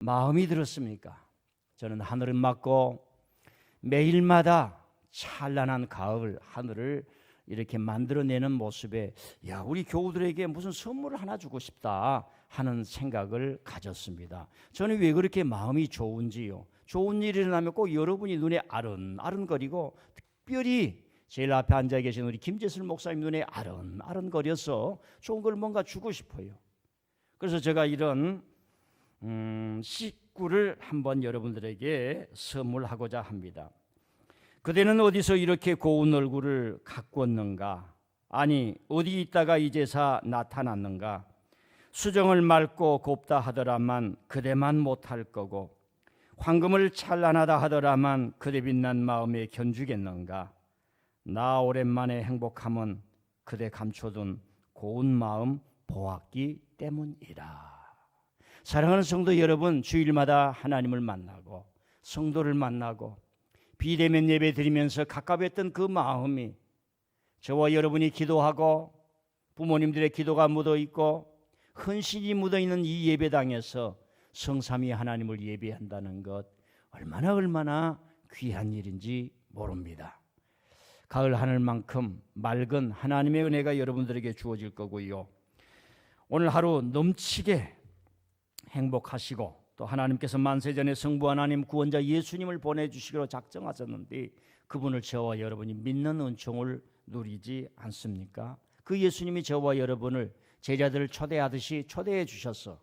마음이 들었습니까? 저는 하늘을 막고 매일마다 찬란한 가을 하늘을 이렇게 만들어내는 모습에 우리 교우들에게 무슨 선물을 하나 주고 싶다 하는 생각을 가졌습니다. 저는 왜 그렇게 마음이 좋은지요. 좋은 일이 일어나면 꼭 여러분이 눈에 아른아른거리고, 특별히 제일 앞에 앉아 계신 우리 김재슬 목사님 눈에 아른아른거려서 좋은 걸 뭔가 주고 싶어요. 그래서 제가 이런 식구를 한번 여러분들에게 선물하고자 합니다. 그대는 어디서 이렇게 고운 얼굴을 갖고 왔는가? 아니, 어디 있다가 이제서 나타났는가? 수정을 맑고 곱다 하더라만 그대만 못할 거고, 황금을 찬란하다 하더라만 그대 빛난 마음에 견주겠는가? 나 오랜만에 행복함은 그대 감춰둔 고운 마음 보았기 때문이라. 사랑하는 성도 여러분, 주일마다 하나님을 만나고 성도를 만나고 비대면 예배 드리면서 가까웠던 그 마음이 저와 여러분이 기도하고 부모님들의 기도가 묻어있고 헌신이 묻어있는 이 예배당에서 성삼위 하나님을 예배한다는 것, 얼마나 귀한 일인지 모릅니다. 가을 하늘만큼 맑은 하나님의 은혜가 여러분들에게 주어질 거고요. 오늘 하루 넘치게 행복하시고, 또 하나님께서 만세전에 성부 하나님 구원자 예수님을 보내주시기로 작정하셨는데 그분을 저와 여러분이 믿는 은총을 누리지 않습니까? 그 예수님이 저와 여러분을 제자들을 초대하듯이 초대해 주셔서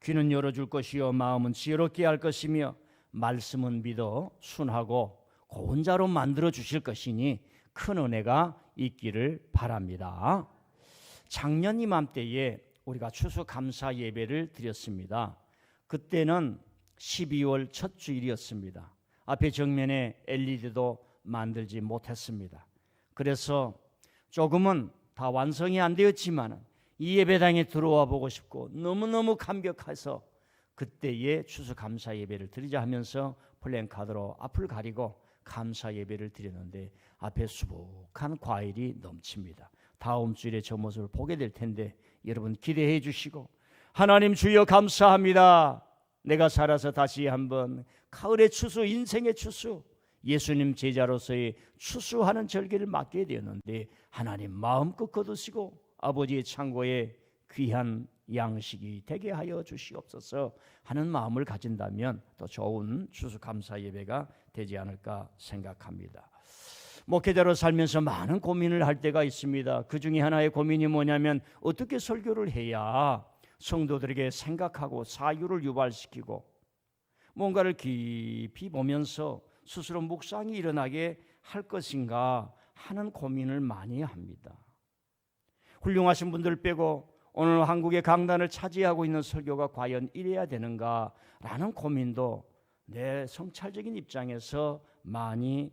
귀는 열어줄 것이요 마음은 지혜롭게 할 것이며 말씀은 믿어 순하고 고운 자로 만들어 주실 것이니 큰 은혜가 있기를 바랍니다. 작년 이맘때에 우리가 추수감사 예배를 드렸습니다. 그때는 12월 첫 주일이었습니다. 앞에 정면에 LED도 만들지 못했습니다. 그래서 조금은 다 완성이 안 되었지만 이 예배당에 들어와 보고 싶고 너무너무 감격해서 그때의 추수감사 예배를 드리자 하면서 플랜카드로 앞을 가리고 감사 예배를 드렸는데 앞에 수북한 과일이 넘칩니다. 다음 주일에 저 모습을 보게 될 텐데 여러분 기대해 주시고, 하나님 주여 감사합니다. 내가 살아서 다시 한번 가을의 추수, 인생의 추수, 예수님 제자로서의 추수하는 절기를 맞게 되었는데 하나님 마음껏 거두시고 아버지의 창고에 귀한 양식이 되게 하여 주시옵소서 하는 마음을 가진다면 더 좋은 추수감사 예배가 되지 않을까 생각합니다. 목회자로 살면서 많은 고민을 할 때가 있습니다. 그 중에 하나의 고민이 뭐냐면 어떻게 설교를 해야 성도들에게 생각하고 사유를 유발시키고 뭔가를 깊이 보면서 스스로 묵상이 일어나게 할 것인가 하는 고민을 많이 합니다. 훌륭하신 분들 빼고 오늘 한국의 강단을 차지하고 있는 설교가 과연 이래야 되는가라는 고민도 내 성찰적인 입장에서 많이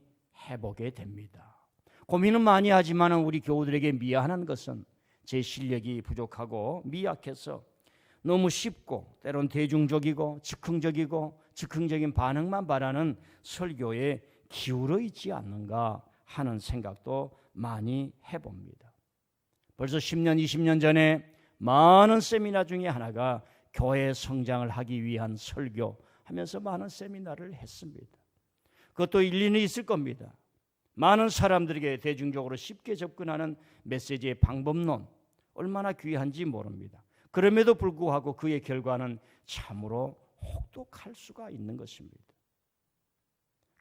해보게 됩니다. 고민은 많이 하지만 우리 교우들에게 미안한 것은 제 실력이 부족하고 미약해서 너무 쉽고 때론 대중적이고 즉흥적인 반응만 바라는 설교에 기울어 있지 않는가 하는 생각도 많이 해봅니다. 벌써 10년, 20년 전에 많은 세미나 중에 하나가 교회 성장을 하기 위한 설교 하면서 많은 세미나를 했습니다. 그것도 일리는 있을 겁니다. 많은 사람들에게 대중적으로 쉽게 접근하는 메시지의 방법론 얼마나 귀한지 모릅니다. 그럼에도 불구하고 그의 결과는 참으로 혹독할 수가 있는 것입니다.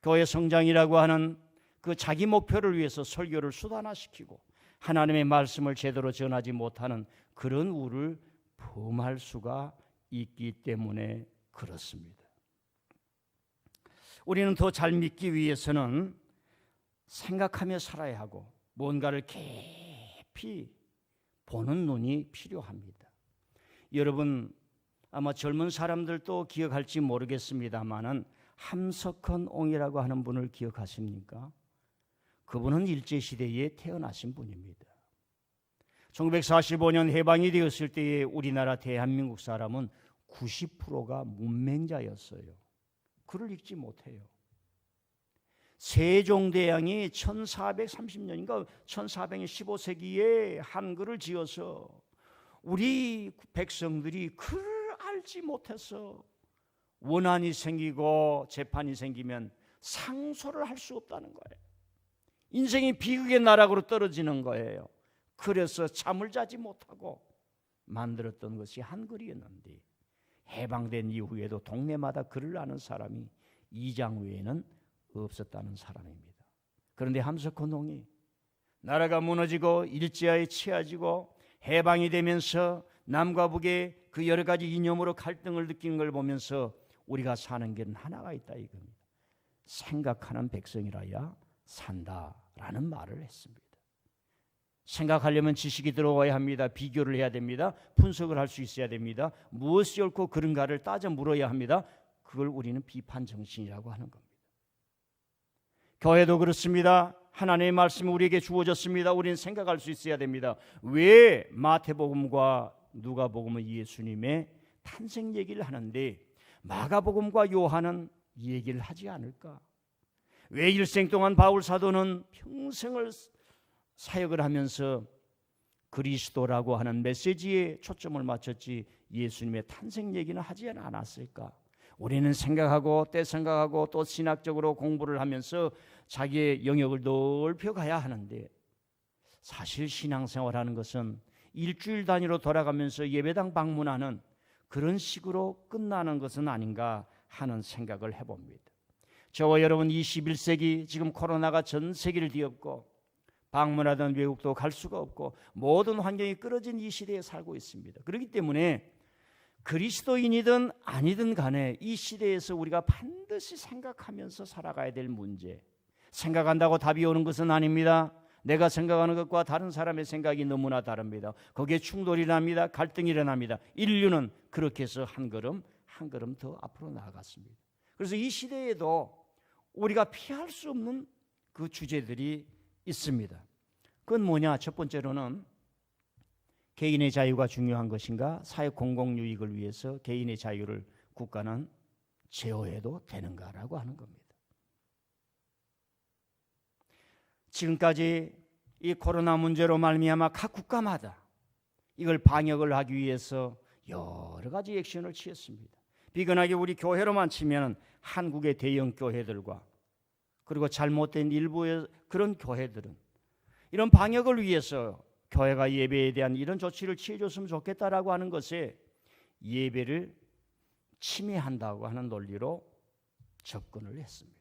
교회 성장이라고 하는 그 자기 목표를 위해서 설교를 수단화시키고 하나님의 말씀을 제대로 전하지 못하는 그런 우를 범할 수가 있기 때문에 그렇습니다. 우리는 더 잘 믿기 위해서는 생각하며 살아야 하고 뭔가를 깊이 보는 눈이 필요합니다. 여러분 아마 젊은 사람들도 기억할지 모르겠습니다만은 함석헌 옹이라고 하는 분을 기억하십니까? 그분은 일제시대에 태어나신 분입니다. 1945년 해방이 되었을 때에 우리나라 대한민국 사람은 90%가 문맹자였어요. 글을 읽지 못해요. 세종대왕이 1430년인가 1415세기에 한글을 지어서 우리 백성들이 글을 알지 못해서 원한이 생기고 재판이 생기면 상소를 할 수 없다는 거예요. 인생이 비극의 나락으로 떨어지는 거예요. 그래서 잠을 자지 못하고 만들었던 것이 한글이었는데 해방된 이후에도 동네마다 글을 아는 사람이 2장 외에는 없었다는 사람입니다. 그런데 함석헌홍이 나라가 무너지고 일제하에 치하지고 해방이 되면서 남과 북의 그 여러 가지 이념으로 갈등을 느끼는 걸 보면서 우리가 사는 길은 하나가 있다 이겁니다. 생각하는 백성이라야 산다라는 말을 했습니다. 생각하려면 지식이 들어와야 합니다. 비교를 해야 됩니다. 분석을 할 수 있어야 됩니다. 무엇이 옳고 그른가를 따져 물어야 합니다. 그걸 우리는 비판 정신이라고 하는 겁니다. 교회도 그렇습니다. 하나님의 말씀이 우리에게 주어졌습니다. 우리는 생각할 수 있어야 됩니다. 왜 마태복음과 누가복음은 예수님의 탄생 얘기를 하는데 마가복음과 요한은 이 얘기를 하지 않을까? 왜 일생 동안 바울 사도는 평생을 사역을 하면서 그리스도라고 하는 메시지에 초점을 맞췄지 예수님의 탄생 얘기는 하지 않았을까? 우리는 생각하고 때 생각하고 또 신학적으로 공부를 하면서 자기의 영역을 넓혀가야 하는데 사실 신앙생활하는 것은 일주일 단위로 돌아가면서 예배당 방문하는 그런 식으로 끝나는 것은 아닌가 하는 생각을 해봅니다. 저와 여러분 21세기 지금 코로나가 전 세계를 뒤엎고 방문하던 외국도 갈 수가 없고 모든 환경이 끊어진 이 시대에 살고 있습니다. 그렇기 때문에 그리스도인이든 아니든 간에 이 시대에서 우리가 반드시 생각하면서 살아가야 될 문제, 생각한다고 답이 오는 것은 아닙니다. 내가 생각하는 것과 다른 사람의 생각이 너무나 다릅니다. 거기에 충돌이 납니다. 갈등이 일어납니다. 인류는 그렇게 해서 한 걸음 한 걸음 더 앞으로 나아갔습니다. 그래서 이 시대에도 우리가 피할 수 없는 그 주제들이 있습니다. 그건 뭐냐? 첫 번째로는 개인의 자유가 중요한 것인가? 사회 공공유익을 위해서 개인의 자유를 국가는 제어해도 되는가라고 하는 겁니다. 지금까지 이 코로나 문제로 말미암아 각 국가마다 이걸 방역을 하기 위해서 여러 가지 액션을 취했습니다. 비근하게 우리 교회로만 치면 한국의 대형 교회들과 그리고 잘못된 일부의 그런 교회들은 이런 방역을 위해서 교회가 예배에 대한 이런 조치를 취해줬으면 좋겠다라고 하는 것에 예배를 침해한다고 하는 논리로 접근을 했습니다.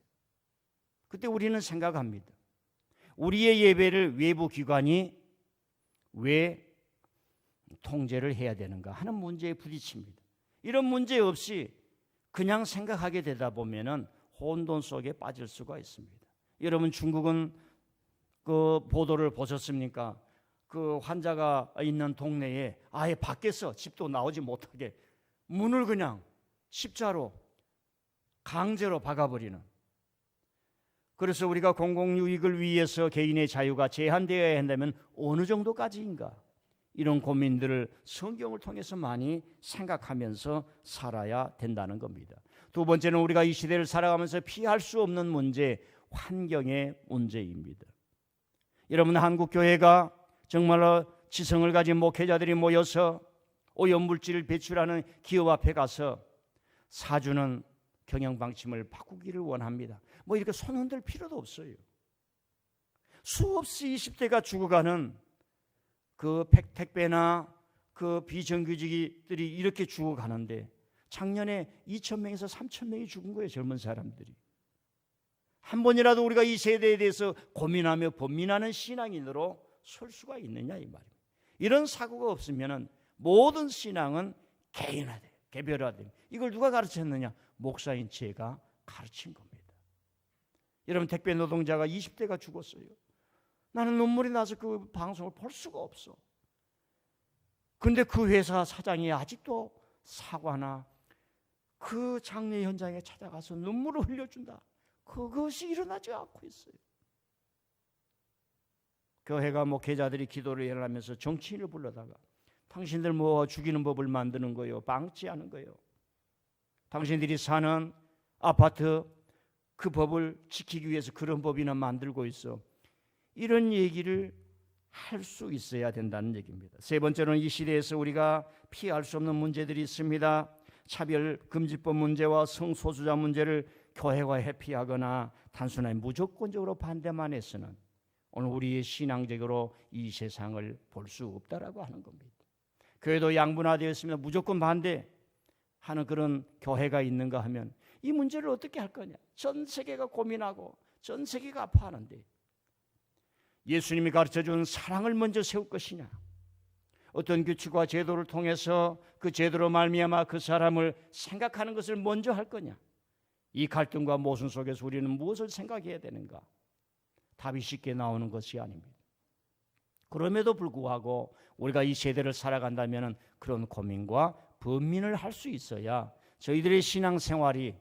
그때 우리는 생각합니다. 우리의 예배를 외부 기관이 왜 통제를 해야 되는가 하는 문제에 부딪힙니다. 이런 문제 없이 그냥 생각하게 되다 보면은 혼돈 속에 빠질 수가 있습니다. 여러분 중국은 그 보도를 보셨습니까? 그 환자가 있는 동네에 아예 밖에서 집도 나오지 못하게 문을 그냥 십자로 강제로 박아버리는. 그래서 우리가 공공유익을 위해서 개인의 자유가 제한되어야 한다면 어느 정도까지인가? 이런 고민들을 성경을 통해서 많이 생각하면서 살아야 된다는 겁니다. 두 번째는 우리가 이 시대를 살아가면서 피할 수 없는 문제, 환경의 문제입니다. 여러분 한국 교회가 정말로 지성을 가진 목회자들이 모여서 오염물질을 배출하는 기업 앞에 가서 사주는 경영 방침을 바꾸기를 원합니다. 뭐 이렇게 손 흔들 필요도 없어요. 수없이 20대가 죽어가는 그 택배나 그 비정규직들이 이렇게 죽어가는데 작년에 2,000명에서 3,000명이 죽은 거예요. 젊은 사람들이. 한 번이라도 우리가 이 세대에 대해서 고민하며 번민하는 신앙인으로 설 수가 있느냐 이 말입니다. 이런 사고가 없으면 모든 신앙은 개인화돼요. 개별화돼요. 이걸 누가 가르쳤느냐? 목사인 제가 가르친 겁니다. 여러분 택배 노동자가 20대가 죽었어요. 나는 눈물이 나서 그 방송을 볼 수가 없어. 근데 그 회사 사장이 아직도 사과나 그 장례 현장에 찾아가서 눈물을 흘려준다. 그것이 일어나지 않고 있어요. 교회가 목회자들이 기도를 일어나면서 정치인을 불러다가 당신들 뭐 죽이는 법을 만드는 거요, 방치하는 거요. 당신들이 사는 아파트 그 법을 지키기 위해서 그런 법이나 만들고 있어. 이런 얘기를 할 수 있어야 된다는 얘기입니다. 세 번째로는 이 시대에서 우리가 피할 수 없는 문제들이 있습니다. 차별금지법 문제와 성소수자 문제를 교회가 회피하거나 단순하게 무조건적으로 반대만 해서는 오늘 우리의 신앙적으로 이 세상을 볼 수 없다라고 하는 겁니다. 교회도 양분화되었습니다. 무조건 반대하는 그런 교회가 있는가 하면 이 문제를 어떻게 할 거냐. 전 세계가 고민하고 전 세계가 아파하는데 예수님이 가르쳐준 사랑을 먼저 세울 것이냐, 어떤 규칙과 제도를 통해서 그 제도로 말미암아 그 사람을 생각하는 것을 먼저 할 거냐. 이 갈등과 모순 속에서 우리는 무엇을 생각해야 되는가? 답이 쉽게 나오는 것이 아닙니다. 그럼에도 불구하고 우리가 이 세대를 살아간다면 그런 고민과 번민을 할 수 있어야 저희들의 신앙생활이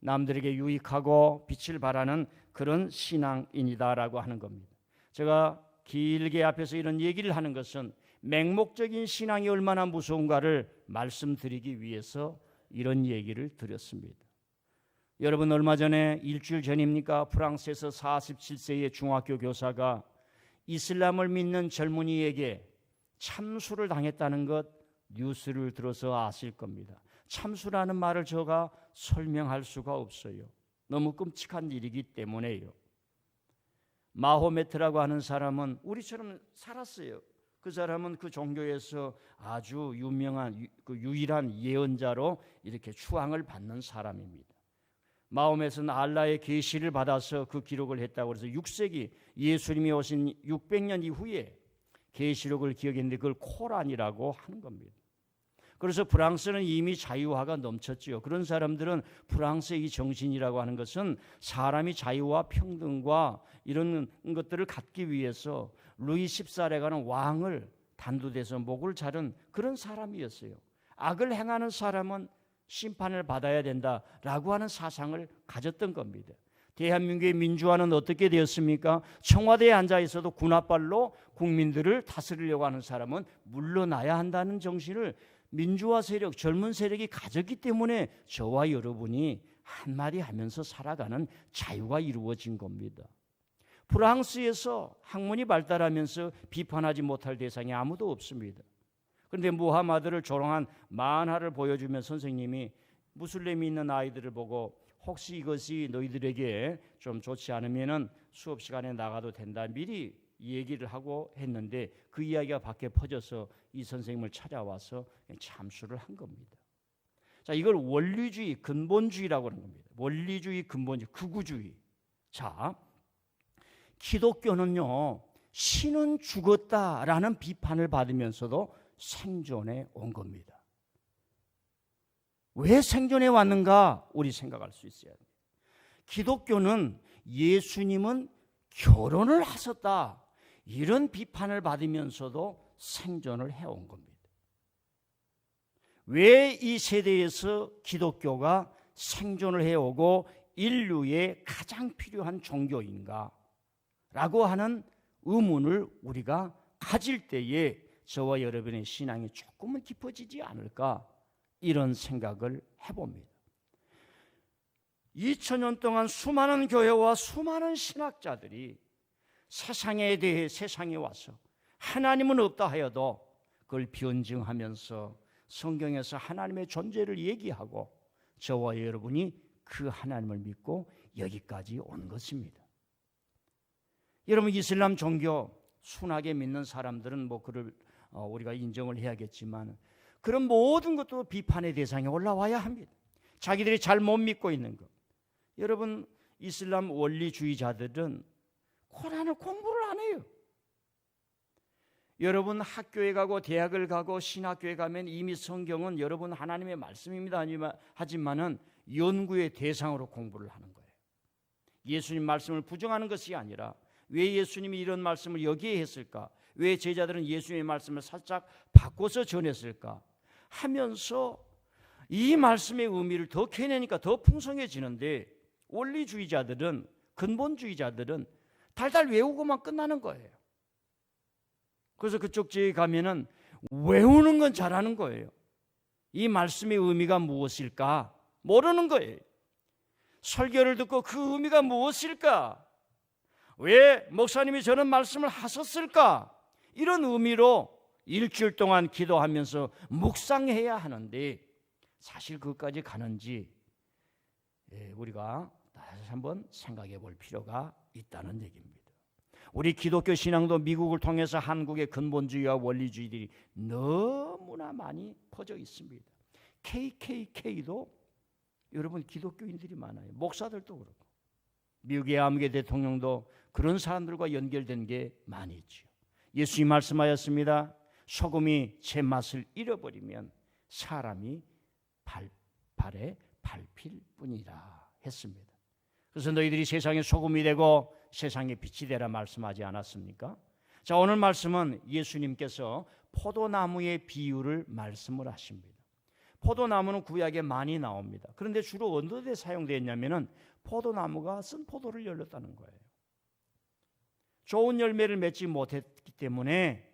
남들에게 유익하고 빛을 발하는 그런 신앙인이다라고 하는 겁니다. 제가 길게 앞에서 이런 얘기를 하는 것은 맹목적인 신앙이 얼마나 무서운가를 말씀드리기 위해서 이런 얘기를 드렸습니다. 여러분, 얼마 전에 일주일 전입니까? 프랑스에서 47세의 중학교 교사가 이슬람을 믿는 젊은이에게 참수를 당했다는 것 뉴스를 들어서 아실 겁니다. 참수라는 말을 제가 설명할 수가 없어요. 너무 끔찍한 일이기 때문에요. 마호메트라고 하는 사람은 우리처럼 살았어요. 그 사람은 그 종교에서 아주 유명한 그 유일한 예언자로 이렇게 추앙을 받는 사람입니다. 마호메트는 알라의 계시를 받아서 그 기록을 했다고 해서 6세기 예수님이 오신 600년 이후에 계시록을 기억했는데 그걸 코란이라고 하는 겁니다. 그래서 프랑스는 이미 자유화가 넘쳤지요. 그런 사람들은 프랑스의 이 정신이라고 하는 것은 사람이 자유와 평등과 이런 것들을 갖기 위해서 루이 14세라는 왕을 단두대서 목을 자른 그런 사람이었어요. 악을 행하는 사람은 심판을 받아야 된다라고 하는 사상을 가졌던 겁니다. 대한민국의 민주화는 어떻게 되었습니까? 청와대에 앉아 있어도 군홧발로 국민들을 다스리려고 하는 사람은 물러나야 한다는 정신을 민주화 세력, 젊은 세력이 가졌기 때문에 저와 여러분이 한마디 하면서 살아가는 자유가 이루어진 겁니다. 프랑스에서 학문이 발달하면서 비판하지 못할 대상이 아무도 없습니다. 그런데 무하마드를 조롱한 만화를 보여주면 선생님이 무슬림이 있는 아이들을 보고 혹시 이것이 너희들에게 좀 좋지 않으면 수업 시간에 나가도 된다 미리 얘기를 하고 했는데 그 이야기가 밖에 퍼져서 이 선생님을 찾아와서 참수를 한 겁니다. 자, 이걸 원리주의, 근본주의라고 하는 겁니다. 원리주의, 근본주의, 극우주의. 자, 기독교는요, 신은 죽었다라는 비판을 받으면서도 생존해 온 겁니다. 왜 생존해 왔는가? 우리 생각할 수 있어야 됩니다. 기독교는 예수님은 결혼을 하셨다. 이런 비판을 받으면서도 생존을 해온 겁니다. 왜 이 세대에서 기독교가 생존을 해오고 인류에 가장 필요한 종교인가? 라고 하는 의문을 우리가 가질 때에 저와 여러분의 신앙이 조금은 깊어지지 않을까? 이런 생각을 해봅니다. 2000년 동안 수많은 교회와 수많은 신학자들이 세상에 대해 세상에 와서 하나님은 없다 하여도 그걸 변증하면서 성경에서 하나님의 존재를 얘기하고 저와 여러분이 그 하나님을 믿고 여기까지 온 것입니다. 여러분, 이슬람 종교 순하게 믿는 사람들은 뭐 그를 우리가 인정을 해야겠지만 그런 모든 것도 비판의 대상에 올라와야 합니다. 자기들이 잘 못 믿고 있는 것. 여러분, 이슬람 원리주의자들은 코란을 공부를 안 해요. 여러분 학교에 가고 대학을 가고 신학교에 가면 이미 성경은 여러분 하나님의 말씀입니다. 하지만은 연구의 대상으로 공부를 하는 거예요. 예수님 말씀을 부정하는 것이 아니라 왜 예수님이 이런 말씀을 여기에 했을까? 왜 제자들은 예수님의 말씀을 살짝 바꿔서 전했을까? 하면서 이 말씀의 의미를 더 캐내니까 더 풍성해지는데 원리주의자들은, 근본주의자들은 달달 외우고만 끝나는 거예요. 그래서 그쪽 지에 가면은 외우는 건 잘하는 거예요. 이 말씀의 의미가 무엇일까? 모르는 거예요. 설교를 듣고 그 의미가 무엇일까? 왜 목사님이 저런 말씀을 하셨을까? 이런 의미로 일주일 동안 기도하면서 묵상해야 하는데 사실 그것까지 가는지 우리가 다시 한번 생각해 볼 필요가 있다는 얘기입니다. 우리 기독교 신앙도 미국을 통해서 한국의 근본주의와 원리주의들이 너무나 많이 퍼져 있습니다. KKK도 여러분 기독교인들이 많아요. 목사들도 그렇고 미국의 아무개 대통령도 그런 사람들과 연결된 게 많이 있죠. 예수님 말씀하였습니다. 소금이 제 맛을 잃어버리면 사람이 발에 밟힐 뿐이라 했습니다. 그래서 너희들이 세상의 소금이 되고 세상의 빛이 되라 말씀하지 않았습니까? 자, 오늘 말씀은 예수님께서 포도나무의 비유를 말씀을 하십니다. 포도나무는 구약에 많이 나옵니다. 그런데 주로 어느 데 사용되었냐면은 포도나무가 쓴 포도를 열렸다는 거예요. 좋은 열매를 맺지 못했기 때문에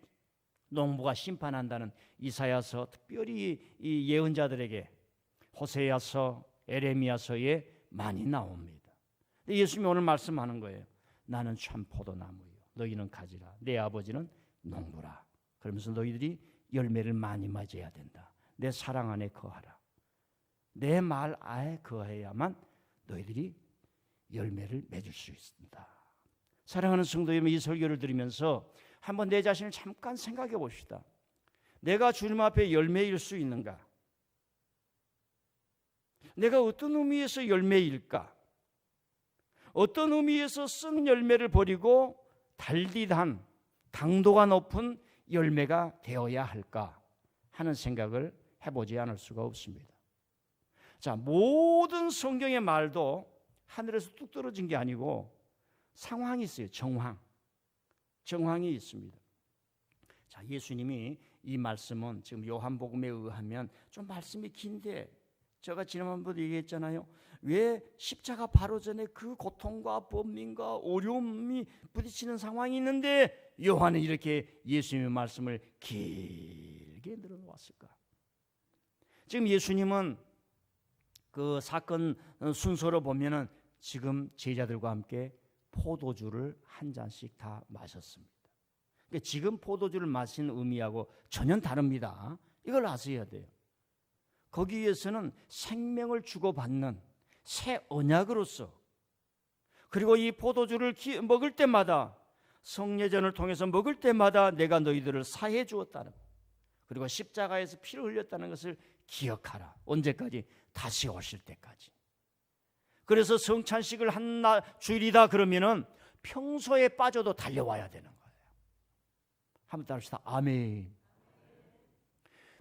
농부가 심판한다는 이사야서, 특별히 이 예언자들에게 호세아서, 에레미야서에 많이 나옵니다. 예수님이 오늘 말씀하는 거예요. 나는 참 포도나무요, 너희는 가지라. 내 아버지는 농부라. 그러면서 너희들이 열매를 많이 맞아야 된다. 내 사랑 안에 거하라. 내 말 안에 거해야만 너희들이 열매를 맺을 수 있습니다. 사랑하는 성도 여러분, 이 설교를 들으면서 한번 내 자신을 잠깐 생각해 봅시다. 내가 주님 앞에 열매일 수 있는가? 내가 어떤 의미에서 열매일까? 어떤 의미에서 쓴 열매를 버리고 달디단 당도가 높은 열매가 되어야 할까 하는 생각을 해보지 않을 수가 없습니다. 자, 모든 성경의 말도 하늘에서 뚝 떨어진 게 아니고 상황이 있어요. 정황이 있습니다. 자, 예수님이 이 말씀은 지금 요한복음에 의하면 좀 말씀이 긴데 제가 지난번에 얘기했잖아요. 왜 십자가 바로 전에 그 고통과 번민과 어려움이 부딪히는 상황이 있는데 요한은 이렇게 예수님의 말씀을 길게 늘어놓았을까? 지금 예수님은 그 사건 순서로 보면은 지금 제자들과 함께 포도주를 한 잔씩 다 마셨습니다. 그러니까 지금 포도주를 마신 의미하고 전혀 다릅니다. 이걸 아셔야 돼요. 거기에서는 생명을 주고받는 새 언약으로서, 그리고 이 포도주를 먹을 때마다, 성례전을 통해서 먹을 때마다 내가 너희들을 사해 주었다는, 그리고 십자가에서 피를 흘렸다는 것을 기억하라. 언제까지? 다시 오실 때까지. 그래서 성찬식을 한 날 주일이다 그러면은 평소에 빠져도 달려와야 되는 거예요. 한번 따라합시다. 아멘.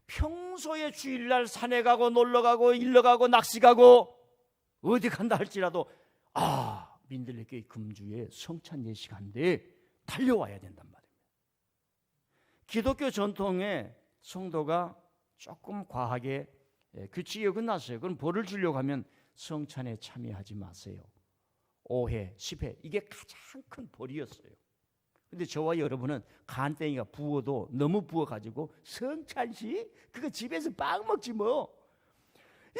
평소에 주일날 산에 가고 놀러 가고 일러 가고 낚시 가고 어디 간다 할지라도 민들레교회 금주에 성찬 예식한데 달려와야 된단 말입니다. 기독교 전통에 성도가 조금 과하게 규칙이 어긋났어요. 그럼 벌을 주려고 하면 성찬에 참여하지 마세요. 5회, 10회 이게 가장 큰 벌이었어요. 근데 저와 여러분은 간땡이가 부어도 너무 부어가지고 성찬식? 그거 집에서 빵 먹지 뭐.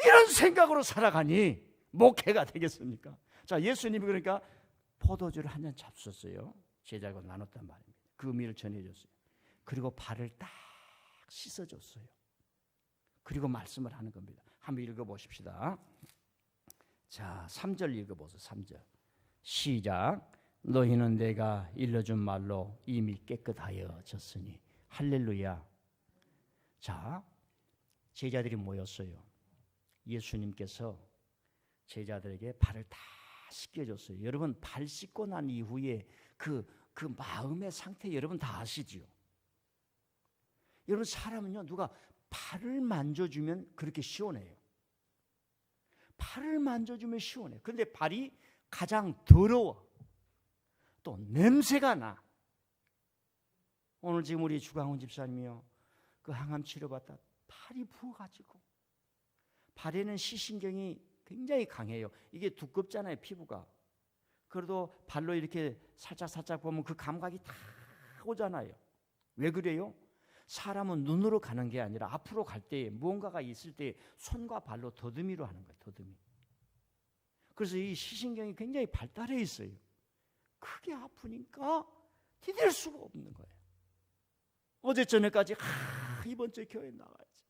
이런 생각으로 살아가니 목회가 되겠습니까? 자, 예수님이 그러니까 포도주를 한 잔 잡수셨어요. 제자가 나눴단 말입니다. 그 의미를 전해줬어요. 그리고 발을 딱 씻어줬어요. 그리고 말씀을 하는 겁니다. 한번 읽어보십시다. 자, 3절 읽어보세요. 3절 시작. 너희는 내가 일러준 말로 이미 깨끗하여졌으니 할렐루야. 자, 제자들이 모였어요. 예수님께서 제자들에게 발을 다 씻겨줬어요. 여러분, 발 씻고 난 이후에 그 마음의 상태 여러분 다 아시죠? 여러분, 사람은요, 누가 발을 만져주면 그렇게 시원해요. 발을 만져주면 시원해. 그런데 발이 가장 더러워. 또 냄새가 나. 오늘 지금 우리 주강훈 집사님이요, 그 항암 치료받다 발이 부어가지고, 발에는 시신경이 굉장히 강해요. 이게 두껍잖아요, 피부가. 그래도 발로 이렇게 살짝 보면 그 감각이 다 오잖아요. 왜 그래요? 사람은 눈으로 가는 게 아니라 앞으로 갈 때 무언가가 있을 때 손과 발로 더듬이로 하는 거예요. 더듬이. 그래서 이 시신경이 굉장히 발달해 있어요. 크게 아프니까 디딜 수가 없는 거예요. 어제 저녁까지 이번 주에 교회 나가야지.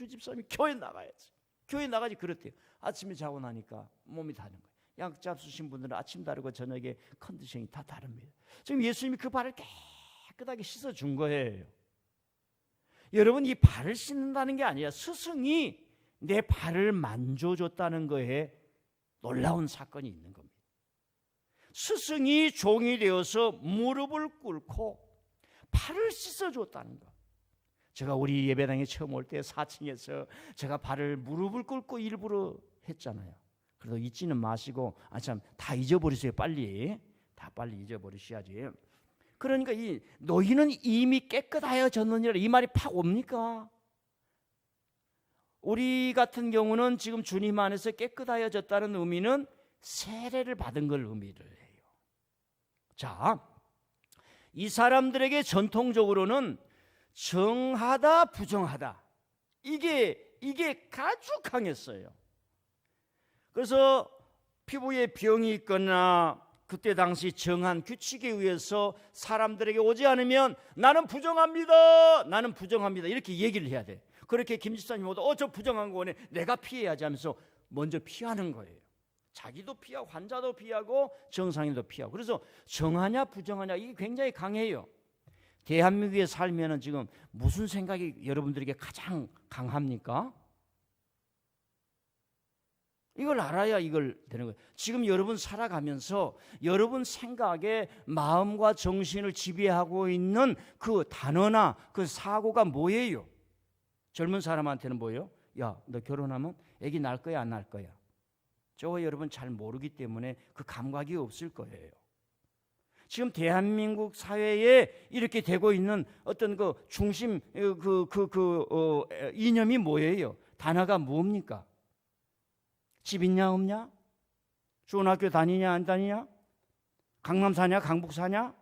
주집사님이 교회 나가야지. 교회 나가지 그렇대요. 아침에 자고 나니까 몸이 다른 거예요. 약 잡수신 분들은 아침 다르고 저녁에 컨디션이 다 다릅니다. 지금 예수님이 그 발을 깨끗하게 씻어준 거예요. 여러분, 이 발을 씻는다는 게 아니라 스승이 내 발을 만져줬다는 거에 놀라운 사건이 있는 겁니다. 스승이 종이 되어서 무릎을 꿇고 발을 씻어줬다는 거. 제가 우리 예배당에 처음 올 때 4층에서 제가 발을 무릎을 꿇고 일부러 했잖아요. 그래도 잊지는 마시고 다 잊어버리세요. 빨리 잊어버리셔야지. 그러니까 이 너희는 이미 깨끗하여졌느니라, 이 말이 팍 옵니까? 우리 같은 경우는 지금 주님 안에서 깨끗하여졌다는 의미는 세례를 받은 걸 의미를 해요. 자, 이 사람들에게 전통적으로는 정하다 부정하다, 이게 아주 강했어요. 그래서 피부에 병이 있거나 그때 당시 정한 규칙에 의해서 사람들에게 오지 않으면 나는 부정합니다, 나는 부정합니다, 이렇게 얘기를 해야 돼. 그렇게 김지사님보다 저 부정한 거네, 내가 피해야지 하면서 먼저 피하는 거예요. 자기도 피하고 환자도 피하고 정상인도 피하고. 그래서 정하냐 부정하냐, 이게 굉장히 강해요. 대한민국에 살면은 지금 무슨 생각이 여러분들에게 가장 강합니까? 이걸 알아야 이걸 되는 거예요. 지금 여러분 살아가면서 여러분 생각에 마음과 정신을 지배하고 있는 그 단어나 그 사고가 뭐예요? 젊은 사람한테는 뭐예요? 야, 너 결혼하면 애기 낳을 거야, 안 낳을 거야? 저거 여러분 잘 모르기 때문에 그 감각이 없을 거예요. 지금 대한민국 사회에 이렇게 되고 있는 어떤 그 중심 이념이 뭐예요? 단어가 뭡니까? 집 있냐 없냐? 좋은 학교 다니냐 안 다니냐? 강남 사냐 강북 사냐?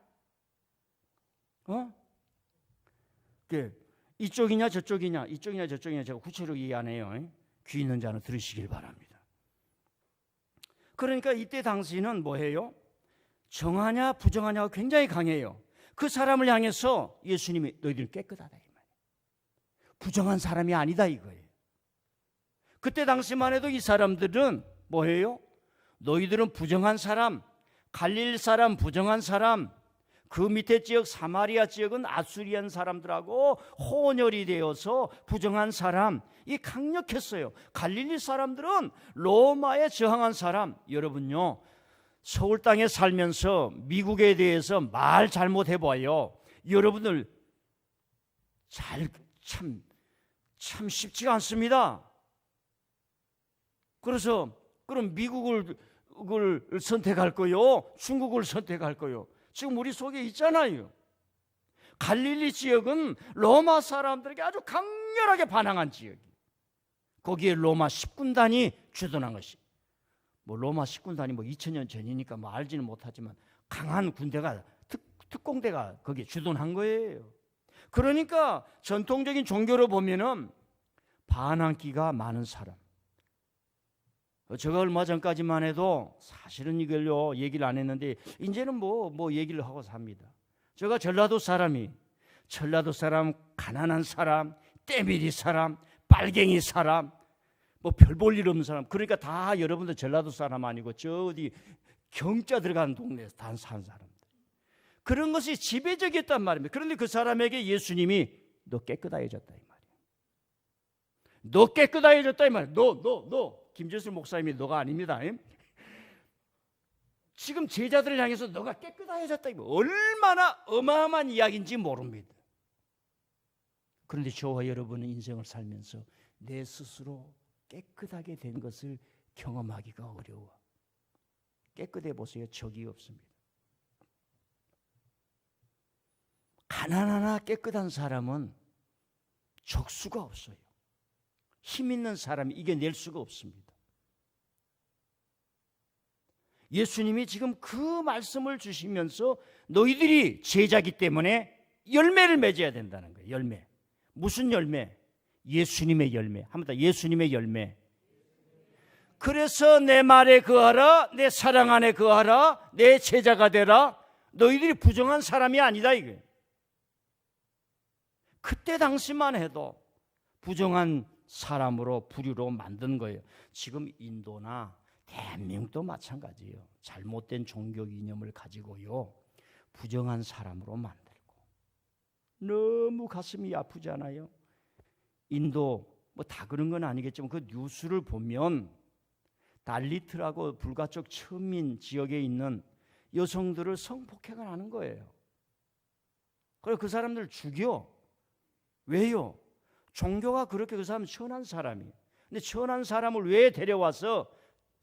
이쪽이냐 저쪽이냐, 이쪽이냐 저쪽이냐, 제가 구체적으로 얘기 안 해요. 귀 있는 자는 들으시길 바랍니다. 그러니까 이때 당시는 뭐예요? 정하냐 부정하냐가 굉장히 강해요. 그 사람을 향해서 예수님이 너희들 깨끗하다 이 말이에요. 부정한 사람이 아니다 이거예요. 그때 당시만 해도 이 사람들은 뭐예요? 너희들은 부정한 사람, 갈릴 사람 부정한 사람, 그 밑에 지역 사마리아 지역은 아수리안 사람들하고 혼혈이 되어서 부정한 사람, 이 강력했어요. 갈릴리 사람들은 로마에 저항한 사람. 여러분요, 서울 땅에 살면서 미국에 대해서 말 잘못해봐요. 여러분들 참 쉽지가 않습니다. 그래서 그럼 미국을 선택할 거요? 중국을 선택할 거요? 지금 우리 속에 있잖아요. 갈릴리 지역은 로마 사람들에게 아주 강렬하게 반항한 지역이에요. 거기에 로마 10군단이 주둔한 것이, 로마 10군단이 2000년 전이니까 알지는 못하지만 강한 군대가 특공대가 거기에 주둔한 거예요. 그러니까 전통적인 종교로 보면은 반항기가 많은 사람. 제가 얼마 전까지만 해도 사실은 이걸요 얘기를 안 했는데 이제는 뭐 얘기를 하고 삽니다. 제가 전라도 사람, 가난한 사람, 때밀이 사람, 빨갱이 사람, 별 볼 일 없는 사람, 그러니까 다 여러분들 전라도 사람 아니고 저 어디 경자 들어가는 동네에서 다 사는 사람들, 그런 것이 지배적이었단 말입니다. 그런데 그 사람에게 예수님이 너 깨끗해졌다 이 말이에요. 너 깨끗해졌다 이 말이에요. 너 김재수 목사님이 너가 아닙니다. 지금 제자들을 향해서 너가 깨끗해졌다, 이거 얼마나 어마어마한 이야기인지 모릅니다. 그런데 저와 여러분은 인생을 살면서 내 스스로 깨끗하게 된 것을 경험하기가 어려워. 깨끗해 보세요. 적이 없습니다. 가난하나 깨끗한 사람은 적수가 없어요. 힘 있는 사람이 이겨낼 수가 없습니다. 예수님이 지금 그 말씀을 주시면서 너희들이 제자기 때문에 열매를 맺어야 된다는 거예요. 열매. 무슨 열매? 예수님의 열매. 한번 더, 예수님의 열매. 그래서 내 말에 거하라, 내 사랑 안에 거하라, 내 제자가 되라. 너희들이 부정한 사람이 아니다 이거예요. 그때 당시만 해도 부정한 사람으로 부류로 만든 거예요. 지금 인도나 대한민국도 마찬가지예요. 잘못된 종교 이념을 가지고요, 부정한 사람으로 만들고. 너무 가슴이 아프잖아요. 인도 뭐 다 그런 건 아니겠지만 그 뉴스를 보면 달리트라고 불가촉 천민 지역에 있는 여성들을 성폭행을 하는 거예요. 그래서 그 사람들 죽여. 왜요? 종교가 그렇게 그 사람 천한 사람이에요. 근데 천한 사람을 왜 데려와서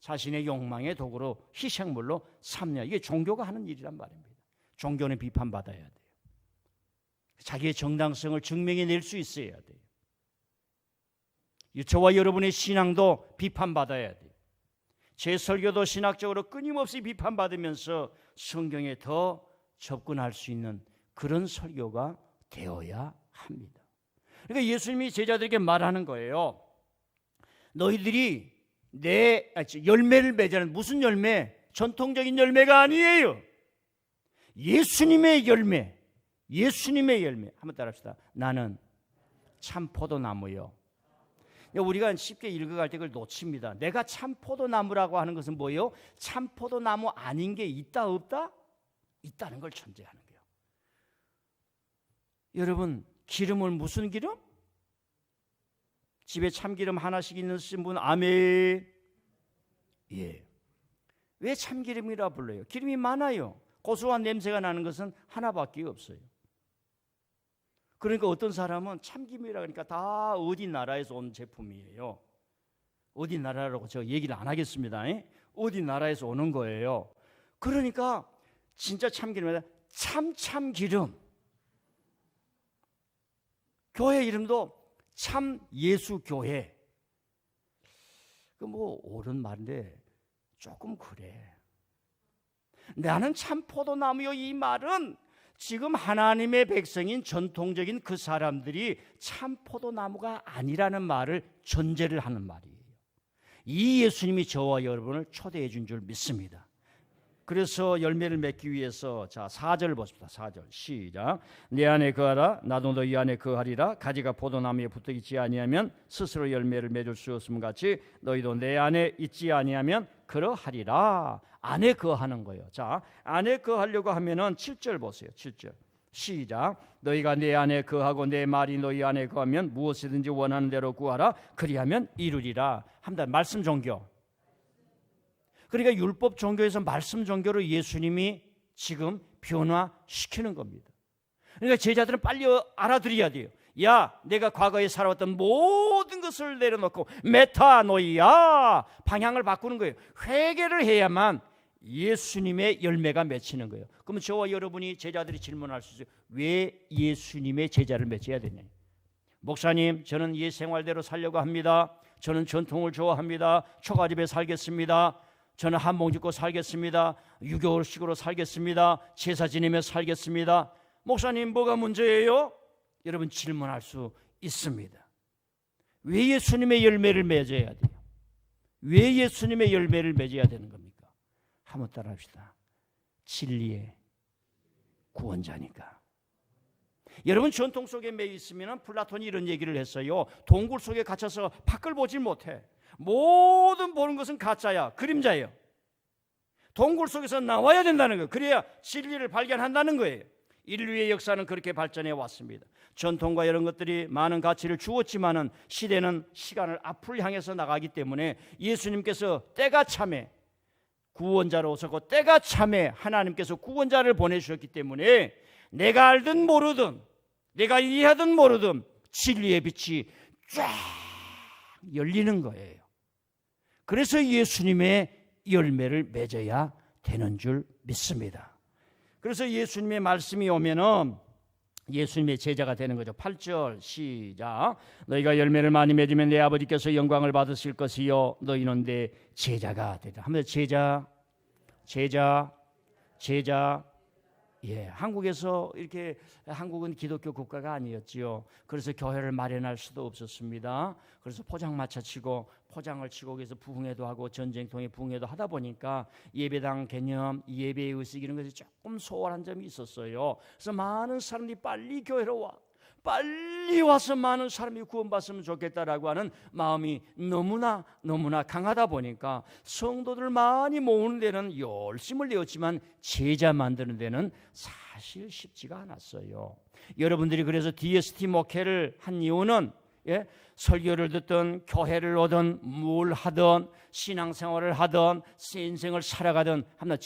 자신의 욕망의 도구로 희생물로 삼냐. 이게 종교가 하는 일이란 말입니다. 종교는 비판받아야 돼요. 자기의 정당성을 증명해낼 수 있어야 돼요. 저와 여러분의 신앙도 비판받아야 돼요. 제 설교도 신학적으로 끊임없이 비판받으면서 성경에 더 접근할 수 있는 그런 설교가 되어야 합니다. 그러니까 예수님이 제자들에게 말하는 거예요. 너희들이 내 열매를 맺자는, 무슨 열매? 전통적인 열매가 아니에요. 예수님의 열매. 예수님의 열매. 한번 따라합시다. 나는 참 포도나무요. 우리가 쉽게 읽어갈 때 그걸 놓칩니다. 내가 참 포도나무라고 하는 것은 뭐예요? 참 포도나무 아닌 게 있다 없다? 있다는 걸 전제하는 거예요. 여러분, 기름은 무슨 기름? 집에 참기름 하나씩 있는 분 아멘. 예. 왜 참기름이라 불러요? 기름이 많아요. 고소한 냄새가 나는 것은 하나밖에 없어요. 그러니까 어떤 사람은 참기름이라 그러니까 다 어디 나라에서 온 제품이에요. 어디 나라라고 제가 얘기를 안 하겠습니다. 어디 나라에서 오는 거예요. 그러니까 진짜 참기름이다. 참기름. 교회 이름도 참 예수 교회. 그 뭐 옳은 말인데 조금 그래. 나는 참 포도나무요. 이 말은 지금 하나님의 백성인 전통적인 그 사람들이 참 포도나무가 아니라는 말을 전제를 하는 말이에요. 이 예수님이 저와 여러분을 초대해 준 줄 믿습니다. 그래서 열매를 맺기 위해서, 자 4절 보십시다. 4절 시작. 내 안에 거하라 나도 너희 안에 거하리라. 가지가 포도나무에 붙어 있지 아니하면 스스로 열매를 맺을 수 없음 같이 너희도 내 안에 있지 아니하면 그러하리라. 안에 거하는 거예요. 자, 안에 거하려고 하면은 7절 보세요. 7절 시작. 너희가 내 안에 거하고 내 말이 너희 안에 거하면 무엇이든지 원하는 대로 구하라. 그리하면 이루리라. 합니다. 말씀 종교. 그러니까 율법 종교에서 말씀 종교로 예수님이 지금 변화시키는 겁니다. 그러니까 제자들은 빨리 알아들어야 돼요. 야, 내가 과거에 살아왔던 모든 것을 내려놓고 메타노이야, 방향을 바꾸는 거예요. 회개를 해야만 예수님의 열매가 맺히는 거예요. 그러면 저와 여러분이 제자들이 질문할 수 있어요. 왜 예수님의 제자를 맺어야 되냐? 목사님, 저는 옛 생활대로 살려고 합니다. 저는 전통을 좋아합니다. 초가집에 살겠습니다. 저는 한복 입고 살겠습니다. 유교식으로 살겠습니다. 제사 지내며 살겠습니다. 목사님, 뭐가 문제예요? 여러분 질문할 수 있습니다. 왜 예수님의 열매를 맺어야 돼요? 왜 예수님의 열매를 맺어야 되는 겁니까? 한번 따라 합시다. 진리의 구원자니까. 여러분 전통 속에 매여 있으면 플라톤이 이런 얘기를 했어요. 동굴 속에 갇혀서 밖을 보질 못해. 모든 보는 것은 가짜야, 그림자예요. 동굴 속에서 나와야 된다는 거예요. 그래야 진리를 발견한다는 거예요. 인류의 역사는 그렇게 발전해 왔습니다. 전통과 이런 것들이 많은 가치를 주었지만은 시대는 시간을 앞을 향해서 나가기 때문에 예수님께서 때가 참에 구원자로 오셨고 때가 참에 하나님께서 구원자를 보내주셨기 때문에 내가 알든 모르든 내가 이해하든 모르든 진리의 빛이 쫙 열리는 거예요. 그래서 예수님의 열매를 맺어야 되는 줄 믿습니다. 그래서 예수님의 말씀이 오면은 예수님의 제자가 되는 거죠. 8절 시작. 너희가 열매를 많이 맺으면 내 아버지께서 영광을 받으실 것이요 너희는 내 제자가 되리라. 한번 제자. 예, 한국에서 이렇게 한국은 기독교 국가가 아니었지요. 그래서 교회를 마련할 수도 없었습니다. 그래서 포장마차 치고 포장을 치고 그래서 부흥회도 하고 전쟁통에 부흥회도 하다 보니까 예배당 개념, 예배의 의식 이런 것이 조금 소홀한 점이 있었어요. 그래서 많은 사람들이 빨리 교회로 와. 빨리 와서 많은 사람이 구원받으면 좋겠다라고 하는 마음이 너무나 강하다 보니까 성도들 많이 모으는 데는 열심을 내었지만 제자 만드는 데는 사실 쉽지가 않았어요. 여러분들이 그래서 DST 목회를 한 이유는 설교를 듣든 교회를 오든 뭘 하든 신앙생활을 하든 인생을 살아가든 하나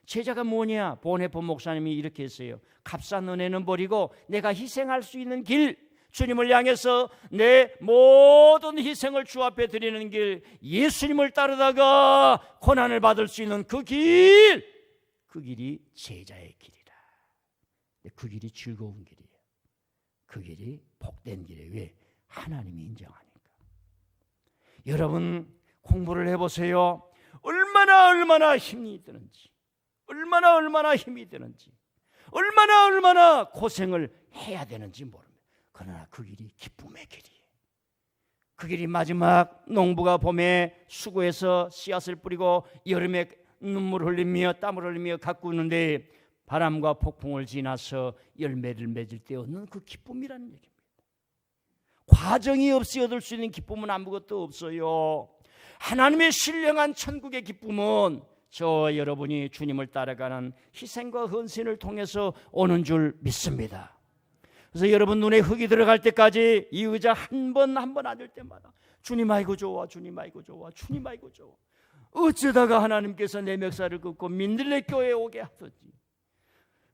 제자가 뭐냐? 보네포 목사님이 이렇게 했어요. 값싼 은혜는 버리고 내가 희생할 수 있는 길, 주님을 향해서 내 모든 희생을 주 앞에 드리는 길, 예수님을 따르다가 고난을 받을 수 있는 그 길이 제자의 길이라. 그 길이 즐거운 길이에요. 그 길이 복된 길이에요. 왜? 하나님이 인정하니까. 여러분 공부를 해보세요. 얼마나 힘이 드는지, 얼마나 힘이 드는지, 얼마나 고생을 해야 되는지 모릅니다. 그러나 그 길이 기쁨의 길이에요. 그 길이 마지막 농부가 봄에 수고해서 씨앗을 뿌리고 여름에 눈물 흘리며 땀을 흘리며 가꾸는데 바람과 폭풍을 지나서 열매를 맺을 때 얻는 그 기쁨이라는 얘기입니다. 과정이 없이 얻을 수 있는 기쁨은 아무것도 없어요. 하나님의 신령한 천국의 기쁨은 저와 여러분이 주님을 따라가는 희생과 헌신을 통해서 오는 줄 믿습니다. 그래서 여러분 눈에 흙이 들어갈 때까지 이 의자 한 번 앉을 때마다 주님 아이고 좋아, 주님 아이고 좋아, 주님 아이고 좋아. 어쩌다가 하나님께서 내 멱살을 긋고 민들레 교회에 오게 하셨지.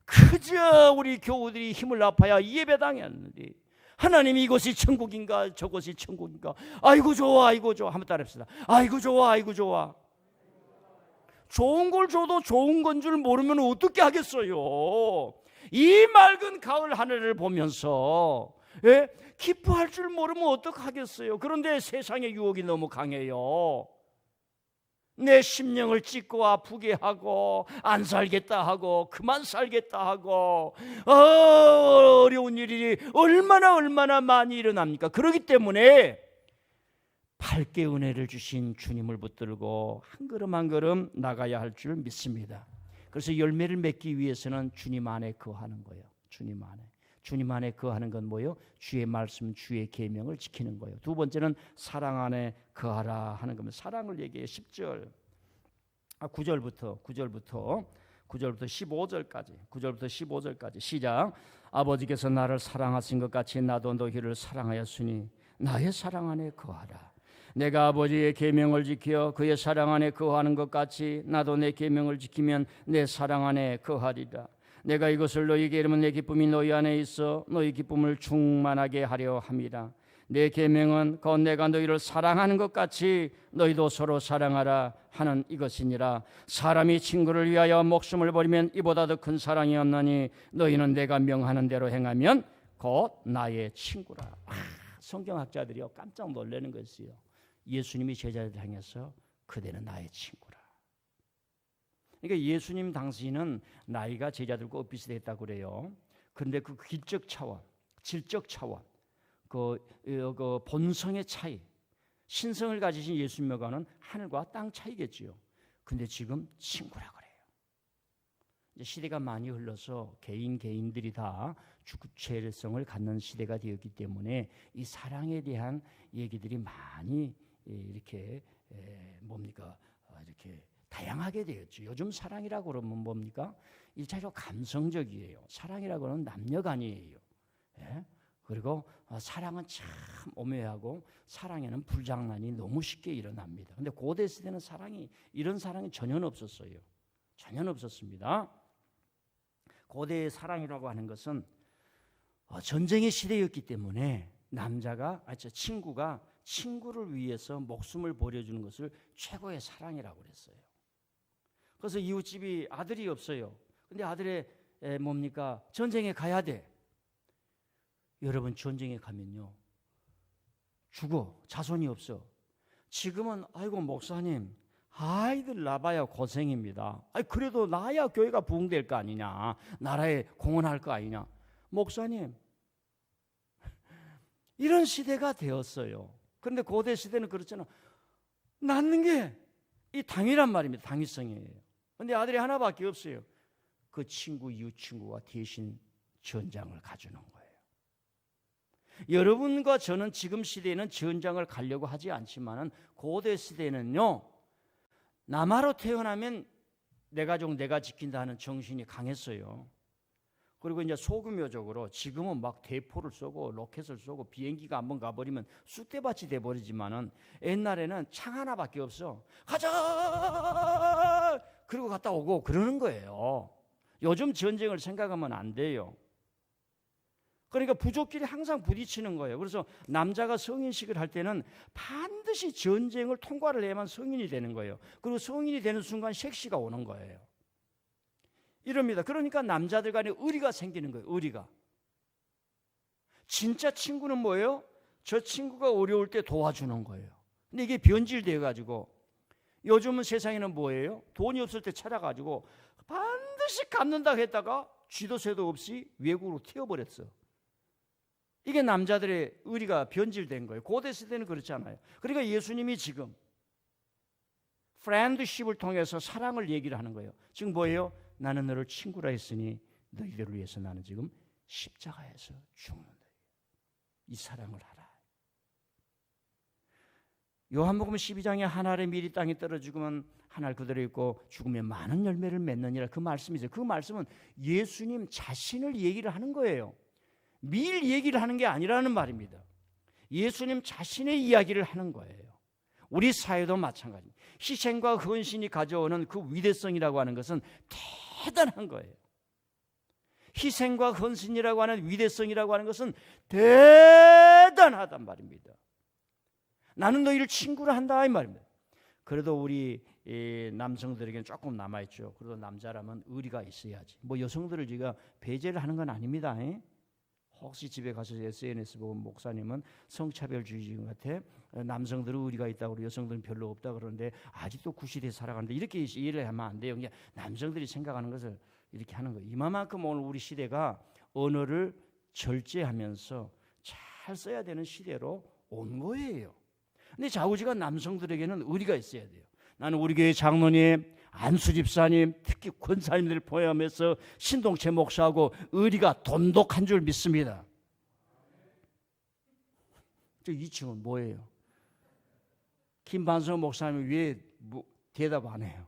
그저 우리 교우들이 힘을 아파야 예배당했는데 하나님이 이곳이 천국인가 저곳이 천국인가. 아이고 좋아, 아이고 좋아. 한번 따라합시다. 아이고 좋아, 아이고 좋아. 좋은 걸 줘도 좋은 건 줄 모르면 어떻게 하겠어요. 이 맑은 가을 하늘을 보면서 기뻐할 줄 모르면 어떡하겠어요. 그런데 세상의 유혹이 너무 강해요. 내 심령을 찢고 아프게 하고 안 살겠다 하고 그만 살겠다 하고 어려운 일이 얼마나 많이 일어납니까? 그렇기 때문에 밝게 은혜를 주신 주님을 붙들고 한 걸음 한 걸음 나가야 할 줄 믿습니다. 그래서 열매를 맺기 위해서는 주님 안에 거하는 거예요. 주님 안에 거하는 건 뭐예요? 주의 말씀, 주의 계명을 지키는 거예요. 두 번째는 사랑 안에 거하라 하는 겁니다. 사랑을 얘기해요. 9절부터 15절까지 시작. 아버지께서 나를 사랑하신 것 같이 나도 너희를 사랑하였으니 나의 사랑 안에 거하라. 내가 아버지의 계명을 지켜 그의 사랑 안에 거하는 것 같이 나도 내 계명을 지키면 내 사랑 안에 거하리라. 내가 이것을 너희에게 이르면 내 기쁨이 너희 안에 있어 너희 기쁨을 충만하게 하려 함이라. 내 계명은 곧 내가 너희를 사랑하는 것 같이 너희도 서로 사랑하라 하는 이것이니라. 사람이 친구를 위하여 목숨을 버리면 이보다 더 큰 사랑이 없나니 너희는 내가 명하는 대로 행하면 곧 나의 친구라. 성경학자들이요 깜짝 놀라는 것이요. 예수님이 제자들 향해서 그대는 나의 친구라. 그러니까 예수님 당시는 나이가 제자들과 비슷했다고 그래요. 그런데 그 기적 차원, 질적 차원, 그 본성의 차이, 신성을 가지신 예수님과는 하늘과 땅 차이겠지요. 근데 지금 친구라 그래요. 이제 시대가 많이 흘러서 개인들이 다 주체성을 갖는 시대가 되었기 때문에 이 사랑에 대한 얘기들이 많이 이렇게 이렇게 다양하게 되었죠. 요즘 사랑이라고 그러면 뭡니까? 일차적으로 감성적이에요. 사랑이라고 하는 남녀간이에요. 그리고 사랑은 참 오묘하고 사랑에는 불장난이 너무 쉽게 일어납니다. 근데 고대 시대는 이런 사랑이 전혀 없었어요. 전혀 없었습니다. 고대의 사랑이라고 하는 것은 전쟁의 시대였기 때문에 친구가 친구를 위해서 목숨을 버려주는 것을 최고의 사랑이라고 그랬어요. 그래서 이웃집이 아들이 없어요. 근데 아들의 전쟁에 가야 돼. 여러분 전쟁에 가면요 죽어. 자손이 없어. 지금은 아이고 목사님 아이들 낳아야 고생입니다. 그래도 낳아야 교회가 부흥될 거 아니냐, 나라에 공헌할 거 아니냐. 목사님 이런 시대가 되었어요. 그런데 고대 시대는 그렇잖아. 낳는 게 이 당이란 말입니다. 당위성이에요. 그런데 아들이 하나밖에 없어요. 그 친구, 이웃 친구가 대신 전장을 가주는 거예요. 여러분과 저는 지금 시대에는 전장을 가려고 하지 않지만은 고대 시대에는요, 남하로 태어나면 내 가족 내가 지킨다는 정신이 강했어요. 그리고 이제 소규모적으로 지금은 막 대포를 쏘고 로켓을 쏘고 비행기가 한번 가버리면 쑥대밭이 돼버리지만은 옛날에는 창 하나밖에 없어. 가자! 그리고 갔다 오고 그러는 거예요. 요즘 전쟁을 생각하면 안 돼요. 그러니까 부족끼리 항상 부딪히는 거예요. 그래서 남자가 성인식을 할 때는 반드시 전쟁을 통과를 해야만 성인이 되는 거예요. 그리고 성인이 되는 순간 섹시가 오는 거예요. 이럽니다. 그러니까 남자들 간에 의리가 생기는 거예요. 의리가. 진짜 친구는 뭐예요? 저 친구가 어려울 때 도와주는 거예요. 근데 이게 변질되어 가지고 요즘은 세상에는 뭐예요? 돈이 없을 때 찾아가지고 반드시 갚는다고 했다가 쥐도 새도 없이 외국으로 튀어버렸어. 이게 남자들의 의리가 변질된 거예요. 고대 시대는 그렇지 않아요. 그러니까 예수님이 지금 프렌드십을 통해서 사랑을 얘기를 하는 거예요. 지금 뭐예요? 나는 너를 친구라 했으니 너희들을 위해서 나는 지금 십자가에서 죽는다. 이 사랑을 하라. 요한복음 12장에 한 알의 밀이 땅에 떨어지면 한 알 그대로 있고 죽으면 많은 열매를 맺느니라, 그 말씀이죠. 그 말씀은 예수님 자신을 얘기를 하는 거예요. 밀 얘기를 하는 게 아니라는 말입니다. 예수님 자신의 이야기를 하는 거예요. 우리 사회도 마찬가지입니다. 희생과 헌신이 가져오는 그 위대성이라고 하는 것은 대단한 거예요. 희생과 헌신이라고 하는 위대성이라고 하는 것은 대단하단 말입니다. 나는 너희를 친구로 한다 이 말입니다. 그래도 우리 남성들에게는 조금 남아있죠. 그래도 남자라면 의리가 있어야지. 뭐 여성들을 제가 배제를 하는 건 아닙니다. 혹시 집에 가서 SNS 보고 목사님은 성차별주의인 것 같아, 남성들은 의리가 있다고 그러고 여성들은 별로 없다 그러는데 아직도 구시대에 살아가는데, 이렇게 이해를 하면 안 돼요. 그냥 남성들이 생각하는 것을 이렇게 하는 거예요. 이만큼 오늘 우리 시대가 언어를 절제하면서 잘 써야 되는 시대로 온 거예요. 근데 좌우지간 남성들에게는 의리가 있어야 돼요. 나는 우리 교회 장로님, 안수 집사님, 특히 권사님들 포함해서 신동체 목사하고 의리가 돈독한 줄 믿습니다. 저 2층은 뭐예요? 김반성 목사님 왜 대답 안 해요?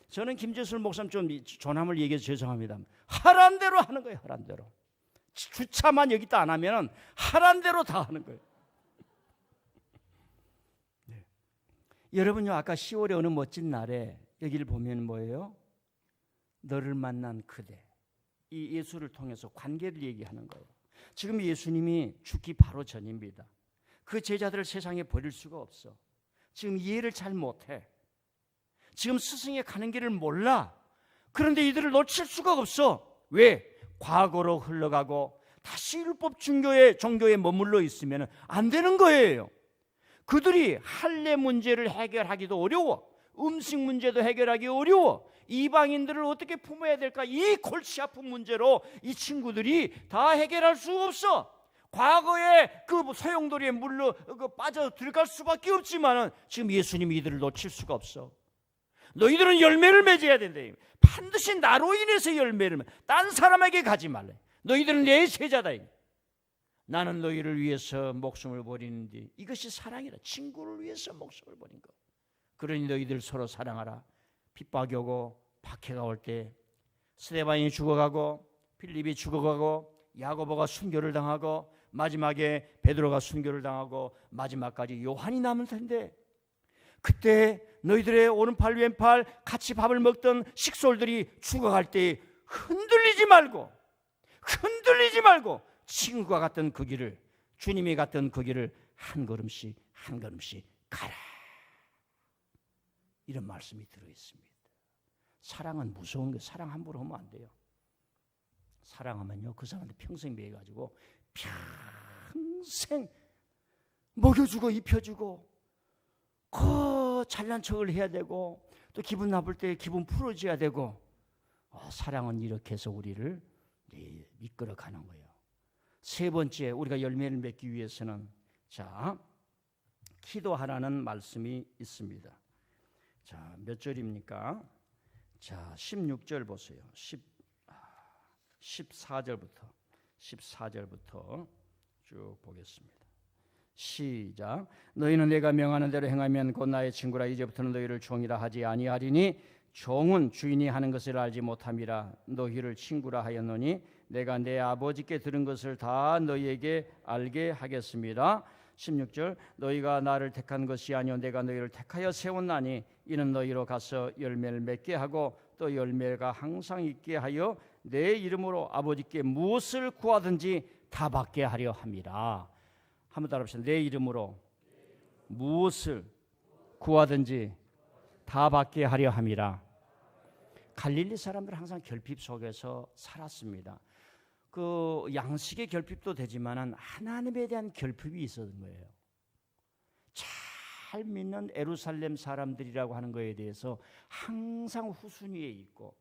저는 김재술 목사님 좀 조남을 얘기해서 죄송합니다. 하란 대로 하는 거예요. 하란 대로. 주차만 여기다 안 하면 하란 대로 다 하는 거예요. 네. 여러분요, 아까 10월의 어느 멋진 날에 여기를 보면 뭐예요? 너를 만난 그대. 이 예수를 통해서 관계를 얘기하는 거예요. 지금 예수님이 죽기 바로 전입니다. 그 제자들을 세상에 버릴 수가 없어. 지금 이해를 잘 못해. 지금 스승의 가는 길을 몰라. 그런데 이들을 놓칠 수가 없어. 왜? 과거로 흘러가고 다시 율법 종교에 머물러 있으면 안 되는 거예요. 그들이 할례 문제를 해결하기도 어려워. 음식 문제도 해결하기 어려워. 이방인들을 어떻게 품어야 될까? 이 골치 아픈 문제로 이 친구들이 다 해결할 수 없어. 과거에 그 소용돌이에 물러 빠져 들어갈 수밖에 없지만은 지금 예수님이 이들을 놓칠 수가 없어. 너희들은 열매를 맺어야 된다. 반드시 나로 인해서 열매를 딴 사람에게 가지 말래. 너희들은 내 제자다. 나는 너희를 위해서 목숨을 버리는데 이것이 사랑이라. 친구를 위해서 목숨을 버린 것. 그러니 너희들 서로 사랑하라. 핍박이 오고 박해가 올 때 스데반이 죽어가고 필립이 죽어가고 야고보가 순교를 당하고 마지막에 베드로가 순교를 당하고 마지막까지 요한이 남을 텐데, 그때 너희들의 오른팔 왼팔 같이 밥을 먹던 식솔들이 죽어갈 때 흔들리지 말고 친구가 갔던 그 길을, 주님이 갔던 그 길을 한 걸음씩 한 걸음씩 가라. 이런 말씀이 들어있습니다. 사랑은 무서운 거. 사랑 함부로 하면 안 돼요. 사랑하면요, 그 사람한테 평생 매여가지고 평생 먹여주고 입혀주고 잘난 척을 해야 되고 또 기분 나쁠 때 기분 풀어줘야 되고, 사랑은 이렇게 해서 우리를 이끌어가는 거예요. 세 번째, 우리가 열매를 맺기 위해서는 기도하라는 말씀이 있습니다. 몇 절입니까? 16절 보세요. 14절부터 쭉 보겠습니다. 시작. 너희는 내가 명하는 대로 행하면 곧 나의 친구라. 이제부터는 너희를 종이라 하지 아니하리니 종은 주인이 하는 것을 알지 못함이라. 너희를 친구라 하였노니 내가 내 아버지께 들은 것을 다 너희에게 알게 하겠습니다. 16절. 너희가 나를 택한 것이 아니요 내가 너희를 택하여 세웠나니 이는 너희로 가서 열매를 맺게 하고 또 열매가 항상 있게 하여 내 이름으로 아버지께 무엇을 구하든지 다 받게 하려 함이라. 한번 따라합시다. 내 이름으로 무엇을 구하든지 다 받게 하려 함이라. 갈릴리 사람들은 항상 결핍 속에서 살았습니다. 그 양식의 결핍도 되지만은 하나님에 대한 결핍이 있었던 거예요. 잘 믿는 예루살렘 사람들이라고 하는 거에 대해서 항상 후순위에 있고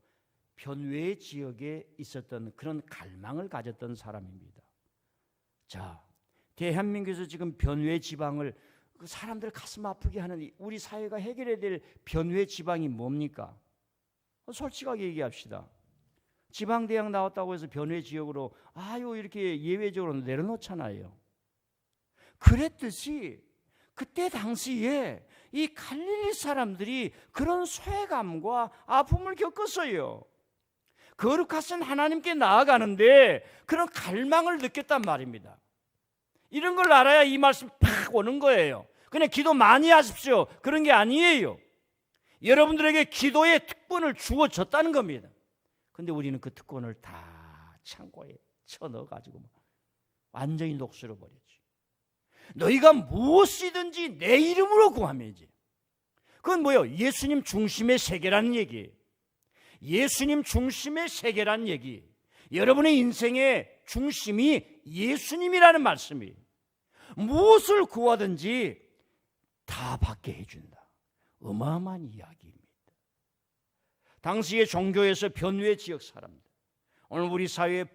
변외 지역에 있었던 그런 갈망을 가졌던 사람입니다. 자, 대한민국에서 지금 변외 지방을 그 사람들 가슴 아프게 하는 우리 사회가 해결해야 될 변외 지방이 뭡니까? 솔직하게 얘기합시다. 지방대학 나왔다고 해서 변외 지역으로 이렇게 예외적으로 내려놓잖아요. 그랬듯이 그때 당시에 이 갈릴리 사람들이 그런 소외감과 아픔을 겪었어요. 거룩하신 하나님께 나아가는데 그런 갈망을 느꼈단 말입니다. 이런 걸 알아야 이 말씀 팍 오는 거예요. 그냥 기도 많이 하십시오, 그런 게 아니에요. 여러분들에게 기도의 특권을 주어졌다는 겁니다. 근데 우리는 그 특권을 다 창고에 쳐넣어가지고 완전히 녹슬어 버렸지. 너희가 무엇이든지 내 이름으로 구하면이지. 그건 뭐예요? 예수님 중심의 세계라는 얘기예요. 예수님 중심의 세계라는 얘기. 여러분의 인생의 중심이 예수님이라는 말씀이에요. 무엇을 구하든지 다 받게 해준다. 어마어마한 이야기입니다. 당시의 종교에서 변외 지역 사람들, 오늘 우리 사회의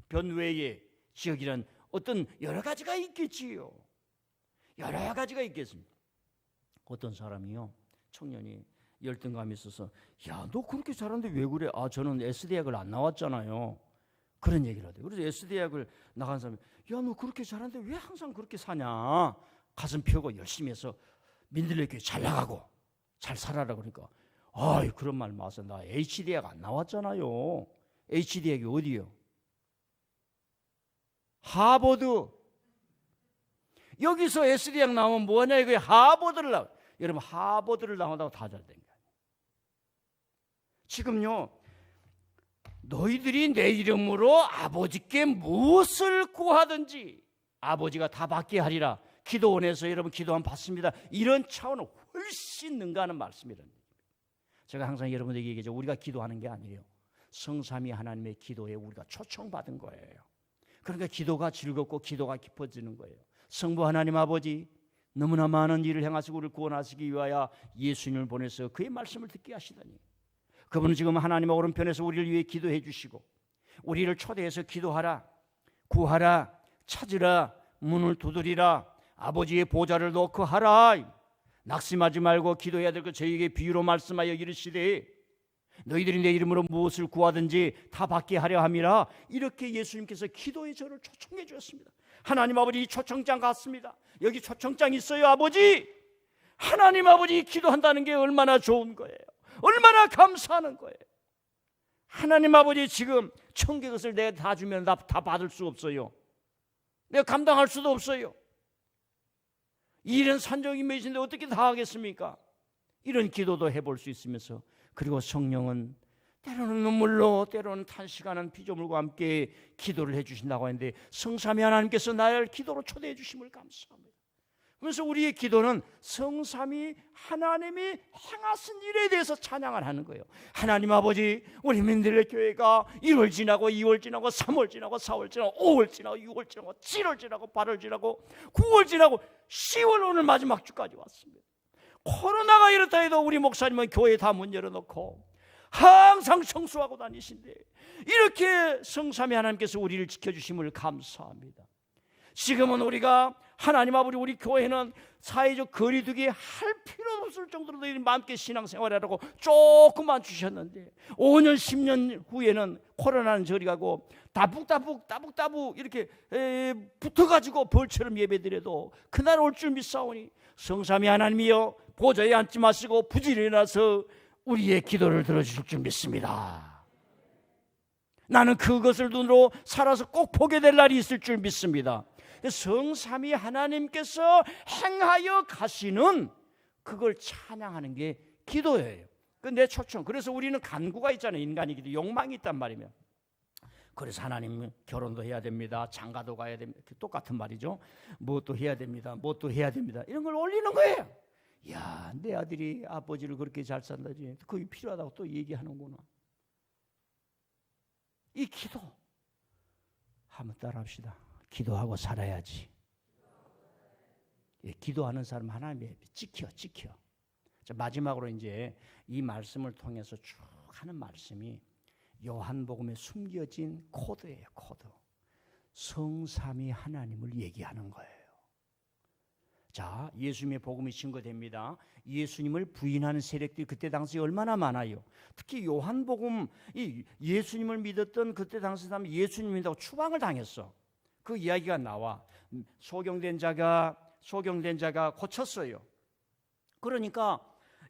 변외의 지역이란 어떤 여러 가지가 있겠지요. 여러 가지가 있겠습니다. 어떤 사람이요, 청년이 열등감이 있어서 야, 너 그렇게 잘하는데 왜 그래? 저는 S대학을 안 나왔잖아요. 그런 얘기를 하대요. 그래서 S대학을 나간 사람이 야, 너 그렇게 잘하는데 왜 항상 그렇게 사냐? 가슴 펴고 열심히 해서 민들레 교회 잘 나가고 잘 살아라. 그러니까 그런 말 마서 나 H대학 안 나왔잖아요. H대학이 어디요? 하버드. 여기서 S대학 나오면 뭐하냐 이거예요. 하버드를 나와. 여러분 하버드를 나온다고 다 잘 된 거예요. 지금요, 너희들이 내 이름으로 아버지께 무엇을 구하든지 아버지가 다 받게 하리라. 기도원에서 여러분 기도하면 받습니다. 이런 차원은 훨씬 능가하는 말씀이랍니다. 제가 항상 여러분에게 얘기하죠. 우리가 기도하는 게 아니에요. 성삼위 하나님의 기도에 우리가 초청받은 거예요. 그러니까 기도가 즐겁고 기도가 깊어지는 거예요. 성부 하나님 아버지, 너무나 많은 일을 행하시고 우리를 구원하시기 위하여 예수님을 보내서 그의 말씀을 듣게 하시다니, 그분은 지금 하나님의 오른편에서 우리를 위해 기도해 주시고 우리를 초대해서 기도하라, 구하라, 찾으라, 문을 두드리라, 아버지의 보좌를 놓고 하라, 낙심하지 말고 기도해야 될 것 저희에게 비유로 말씀하여 이르시되 너희들이 내 이름으로 무엇을 구하든지 다 받게 하려 함이라. 이렇게 예수님께서 기도의 저를 초청해 주셨습니다. 하나님 아버지, 이 초청장 같습니다. 여기 초청장 있어요. 아버지, 하나님 아버지 기도한다는 게 얼마나 좋은 거예요. 얼마나 감사하는 거예요. 하나님 아버지, 지금 천개 것을 내가 다 주면 다 받을 수 없어요. 내가 감당할 수도 없어요. 이런 산적이 몇인데 어떻게 다 하겠습니까? 이런 기도도 해볼 수 있으면서, 그리고 성령은 때로는 눈물로 때로는 탄식하는 피조물과 함께 기도를 해주신다고 하는데, 성삼위 하나님께서 나를 기도로 초대해 주심을 감사합니다. 그래서 우리의 기도는 성삼위 하나님이 행하신 일에 대해서 찬양을 하는 거예요. 하나님 아버지, 우리 민들레 교회가 1월 지나고 2월 지나고 3월 지나고 4월 지나고 5월 지나고 6월 지나고 7월 지나고 8월 지나고 9월 지나고 10월 오늘 마지막 주까지 왔습니다. 코로나가 이렇다 해도 우리 목사님은 교회 다 문 열어놓고 항상 청소하고 다니신데, 이렇게 성삼위 하나님께서 우리를 지켜주심을 감사합니다. 지금은 우리가 하나님 아버지 우리 교회는 사회적 거리두기 할 필요 없을 정도로 너희들이 마음껏 신앙생활하라고 조금만 주셨는데 5년 10년 후에는 코로나는 저리 가고 따북따북 이렇게 붙어가지고 벌처럼 예배드려도 그날 올 줄 믿사오니 성삼위 하나님이여 보좌에 앉지 마시고 부지런히 일어나서 우리의 기도를 들어주실 줄 믿습니다. 나는 그것을 눈으로 살아서 꼭 보게 될 날이 있을 줄 믿습니다. 성삼위 하나님께서 행하여 가시는 그걸 찬양하는 게 기도예요. 그 내 초청. 그래서 우리는 간구가 있잖아요. 인간이기도 욕망이 있단 말이면. 그래서 하나님 결혼도 해야 됩니다. 장가도 가야 됩니다. 똑같은 말이죠. 무엇도 해야 됩니다. 무엇도 해야 됩니다. 이런 걸 올리는 거예요. 야, 내 아들이 아버지를 그렇게 잘 산다지. 그게 필요하다고 또 얘기하는구나. 이 기도 한번 따라합시다. 기도하고 살아야지. 예, 기도하는 사람 하나님의 지켜. 자, 마지막으로 이제 이 말씀을 통해서 쭉 하는 말씀이 요한복음에 숨겨진 코드예요. 코드. 성삼위 하나님을 얘기하는 거예요. 자, 예수님의 복음이 증거됩니다. 예수님을 부인하는 세력들이 그때 당시 얼마나 많아요. 특히 요한복음, 이 예수님을 믿었던 그때 당시 사람 예수님 믿다고 추방을 당했어. 그 이야기가 나와. 소경된 자가 고쳤어요. 그러니까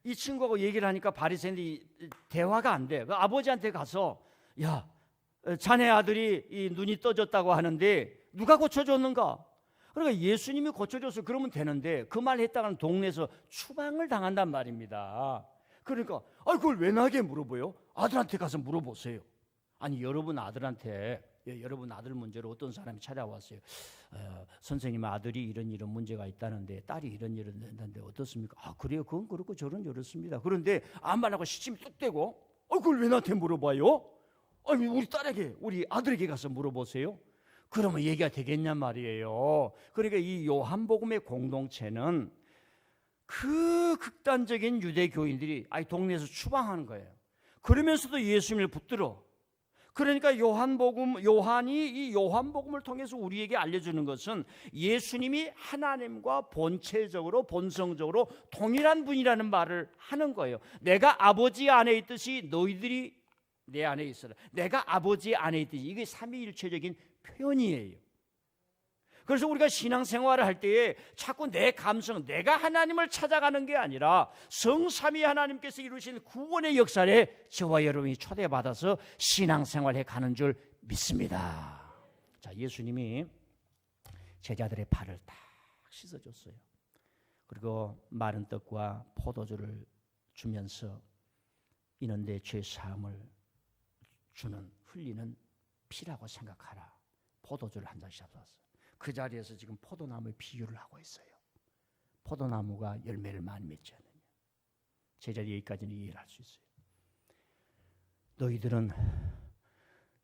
이 친구하고 얘기를 하니까 바리새인들이 대화가 안 돼. 그 아버지한테 가서 야, 자네 아들이 이 눈이 떠졌다고 하는데 누가 고쳐줬는가? 그러니까 예수님이 고쳐줘서 그러면 되는데 그 말 했다가는 동네에서 추방을 당한단 말입니다. 그러니까 그걸 왜 나에게 물어봐요? 아들한테 가서 물어보세요. 아니 여러분 아들한테 여러분 아들 문제로 어떤 사람이 찾아왔어요. 선생님 아들이 이런 문제가 있다는데 딸이 이런 했는데 어떻습니까? 그래요. 그건 그렇고 저런 이렇습니다. 그런데 아무 말 하고 시침이 뚝 떼고 그걸 왜 나한테 물어봐요? 아니 우리 딸에게 우리 아들에게 가서 물어보세요. 그러면 얘기가 되겠냔 말이에요. 그러니까 이 요한복음의 공동체는 그 극단적인 유대교인들이 동네에서 추방하는 거예요. 그러면서도 예수님을 붙들어. 그러니까 요한이 이 요한복음을 통해서 우리에게 알려주는 것은 예수님이 하나님과 본성적으로 동일한 분이라는 말을 하는 거예요. 내가 아버지 안에 있듯이 너희들이 내 안에 있어라. 내가 아버지 안에 있듯이. 이게 삼위일체적인 표현이에요. 그래서 우리가 신앙생활을 할 때에 자꾸 내 감성, 내가 하나님을 찾아가는 게 아니라 성삼위 하나님께서 이루신 구원의 역사에 저와 여러분이 초대받아서 신앙생활해 가는 줄 믿습니다. 자, 예수님이 제자들의 발을 딱 씻어줬어요. 그리고 마른 떡과 포도주를 주면서 이는 내 죄 사함을 주는 흘리는 피라고 생각하라. 포도주를 한 잔씩 잡았어요. 그 자리에서 지금 포도나무의 비유를 하고 있어요. 포도나무가 열매를 많이 맺지 않느냐. 제자들이 여기까지는 이해를 할 수 있어요. 너희들은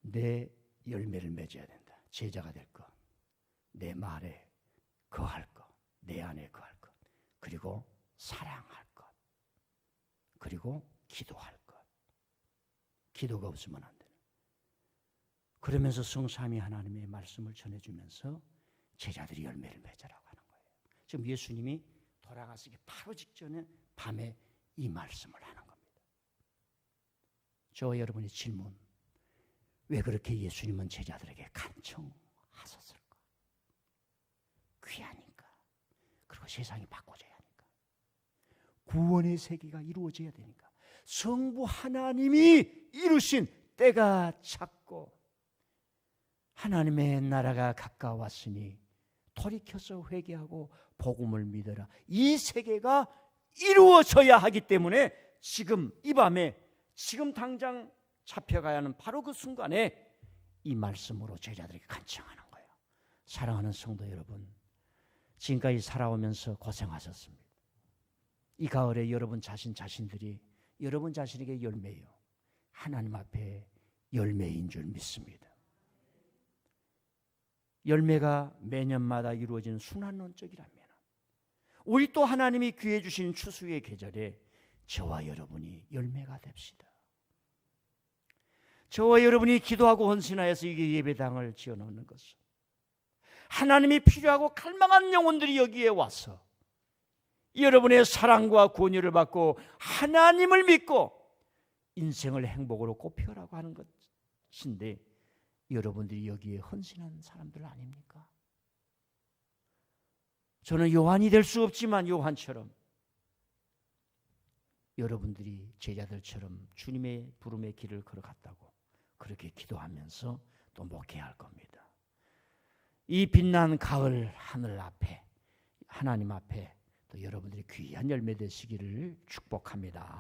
내 열매를 맺어야 된다. 제자가 될 것, 내 말에 거할 것, 내 안에 거할 것, 그리고 사랑할 것, 그리고 기도할 것. 기도가 없으면 안 돼요. 그러면서 성삼위 하나님의 말씀을 전해주면서 제자들이 열매를 맺으라고 하는 거예요. 지금 예수님이 돌아가시기 바로 직전에 밤에 이 말씀을 하는 겁니다. 저와 여러분의 질문, 왜 그렇게 예수님은 제자들에게 간청하셨을까? 귀하니까. 그리고 세상이 바꿔져야 하니까. 구원의 세계가 이루어져야 되니까. 성부 하나님이 이루신 때가 찼고 하나님의 나라가 가까웠으니 돌이켜서 회개하고 복음을 믿어라. 이 세계가 이루어져야 하기 때문에 지금 이 밤에 지금 당장 잡혀가야 하는 바로 그 순간에 이 말씀으로 제자들에게 간청하는 거예요. 사랑하는 성도 여러분, 지금까지 살아오면서 고생하셨습니다. 이 가을에 여러분 자신들이 여러분 자신에게 열매요. 하나님 앞에 열매인 줄 믿습니다. 열매가 매년마다 이루어지는 순환론적이라면 우리 또 하나님이 귀해 주신 추수의 계절에 저와 여러분이 열매가 됩시다. 저와 여러분이 기도하고 헌신하여서 이게 예배당을 지어놓는 것은 하나님이 필요하고 갈망한 영혼들이 여기에 와서 여러분의 사랑과 권유를 받고 하나님을 믿고 인생을 행복으로 꽃피우라고 하는 것인데, 여러분들이 여기에 헌신한 사람들 아닙니까? 저는 요한이 될 수 없지만 요한처럼 여러분들이 제자들처럼 주님의 부름의 길을 걸어갔다고 그렇게 기도하면서 또 목회할 겁니다. 이 빛난 가을 하늘 앞에, 하나님 앞에 또 여러분들이 귀한 열매 되시기를 축복합니다.